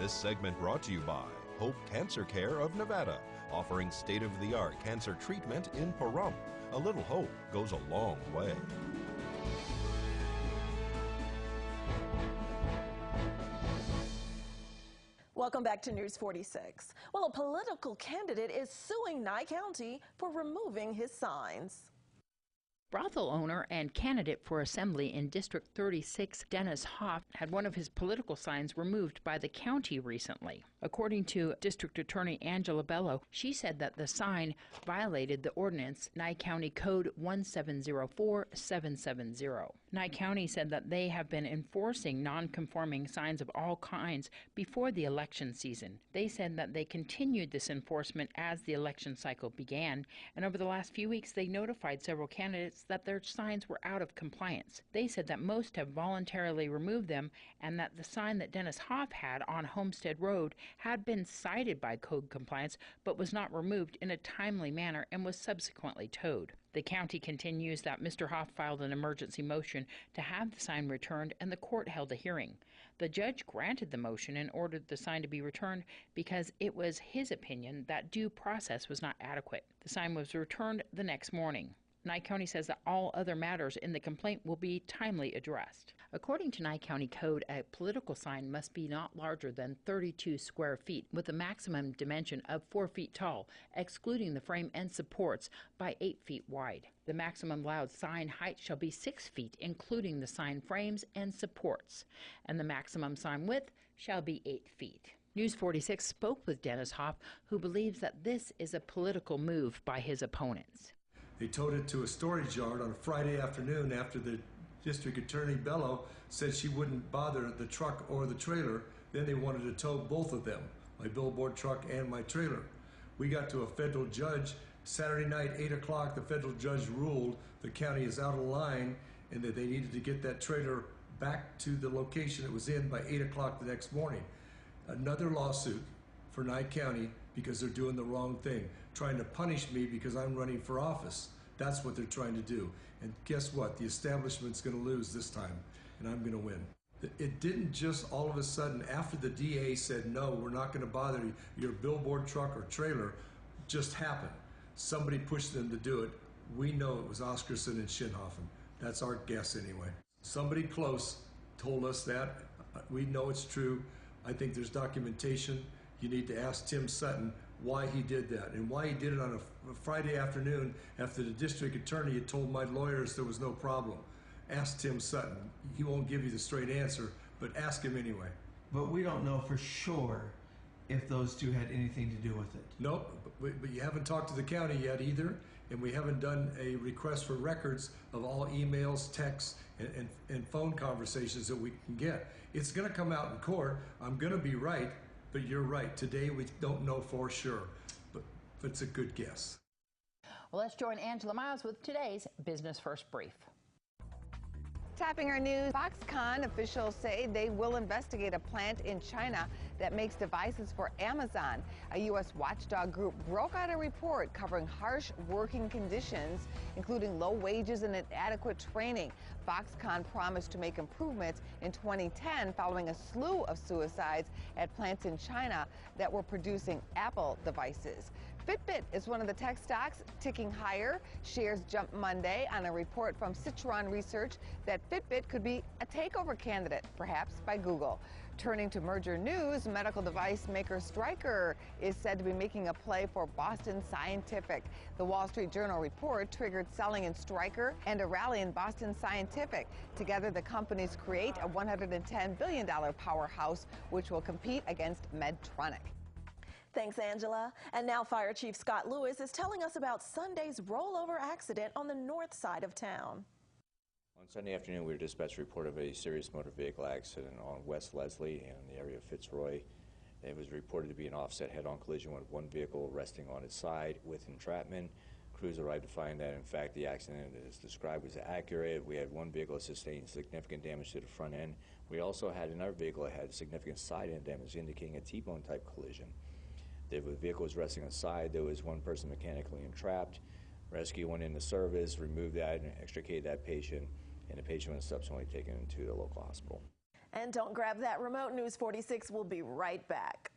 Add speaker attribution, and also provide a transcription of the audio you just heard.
Speaker 1: This segment brought to you by Hope Cancer Care of Nevada, offering state-of-the-art cancer treatment in Pahrump. A little hope goes a long way.
Speaker 2: Welcome back to News 46. Well, a political candidate is suing Nye County for removing his signs.
Speaker 3: Brothel owner and candidate for Assembly in District 36, Dennis Hoff, had one of his political signs removed by the county recently. According to District Attorney Angela Bello, she said that the sign violated the ordinance Nye County Code 1704770. Nye County said that they have been enforcing non-conforming signs of all kinds before the election season. They said that they continued this enforcement as the election cycle began, and over the last few weeks they notified several candidates that their signs were out of compliance. They said that most have voluntarily removed them and that the sign that Dennis Hoff had on Homestead Road had been cited by code compliance but was not removed in a timely manner and was subsequently towed. The county continues that Mr. Hoff filed an emergency motion to have the sign returned, and the court held a hearing. The judge granted the motion and ordered the sign to be returned because it was his opinion that due process was not adequate. The sign was returned the next morning. Nye County says that all other matters in the complaint will be timely addressed. According to Nye County Code, a political sign must be not larger than 32 square feet with a maximum dimension of 4 feet tall, excluding the frame and supports, by 8 feet wide. The maximum allowed sign height shall be 6 feet, including the sign frames and supports, and the maximum sign width shall be 8 feet. News 46 spoke with Dennis Hoff, who believes that this is a political move by his opponents.
Speaker 4: They towed it to a storage yard on a Friday afternoon after the District Attorney Bello said she wouldn't bother the truck or the trailer. Then they wanted to tow both of them, my billboard truck and my trailer. We got to a federal judge. Saturday night, 8 o'clock, the federal judge ruled the county is out of line and that they needed to get that trailer back to the location it was in by 8 o'clock the next morning. Another lawsuit for Nye County because they're doing the wrong thing, trying to punish me because I'm running for office. That's what they're trying to do. And guess what? The establishment's going to lose this time, and I'm going to win. It didn't just all of a sudden, after the DA said, no, we're not going to bother your billboard truck or trailer, just happen. Somebody pushed them to do it. We know it was Oscarson and Schinhofen. That's our guess anyway. Somebody close told us that. We know it's true. I think there's documentation. You need to ask Tim Sutton why he did that and why he did it on a Friday afternoon after the district attorney had told my lawyers there was no problem. Ask Tim Sutton. He won't give you the straight answer, but ask him anyway.
Speaker 5: But we don't know for sure if those two had anything to do with it.
Speaker 4: Nope, but you haven't talked to the county yet either, and we haven't done a request for records of all emails, texts, and phone conversations that we can get. It's going to come out in court. I'm going to be right. But you're right. Today we don't know for sure, but it's a good guess.
Speaker 3: Well, let's join Angela Miles with today's Business First Brief.
Speaker 6: Topping our news, Foxconn officials say they will investigate a plant in China that makes devices for Amazon. A U.S. watchdog group broke out a report covering harsh working conditions, including low wages and inadequate training. Foxconn promised to make improvements in 2010 following a slew of suicides at plants in China that were producing Apple devices. Fitbit is one of the tech stocks ticking higher. Shares jumped Monday on a report from Citron Research that Fitbit could be a takeover candidate, perhaps by Google. Turning to merger news, medical device maker Stryker is said to be making a play for Boston Scientific. The Wall Street Journal report triggered selling in Stryker and a rally in Boston Scientific. Together, the companies create a $110 billion powerhouse, which will compete against Medtronic.
Speaker 2: Thanks, Angela. And now Fire Chief Scott Lewis is telling us about Sunday's rollover accident on the north side of town.
Speaker 7: On Sunday afternoon, we were dispatched a report of a serious motor vehicle accident on West Leslie in the area of Fitzroy. It was reported to be an offset head-on collision with one vehicle resting on its side with entrapment. Crews arrived to find that, in fact, the accident as described was accurate. We had one vehicle that sustained significant damage to the front end. We also had another vehicle that had significant side end damage, indicating a T-bone type collision. The vehicle was resting on the side. There was one person mechanically entrapped. Rescue went into service, removed that, and extricated that patient, and the patient was subsequently taken to the local hospital.
Speaker 2: And don't grab that remote. News 46 will be right back.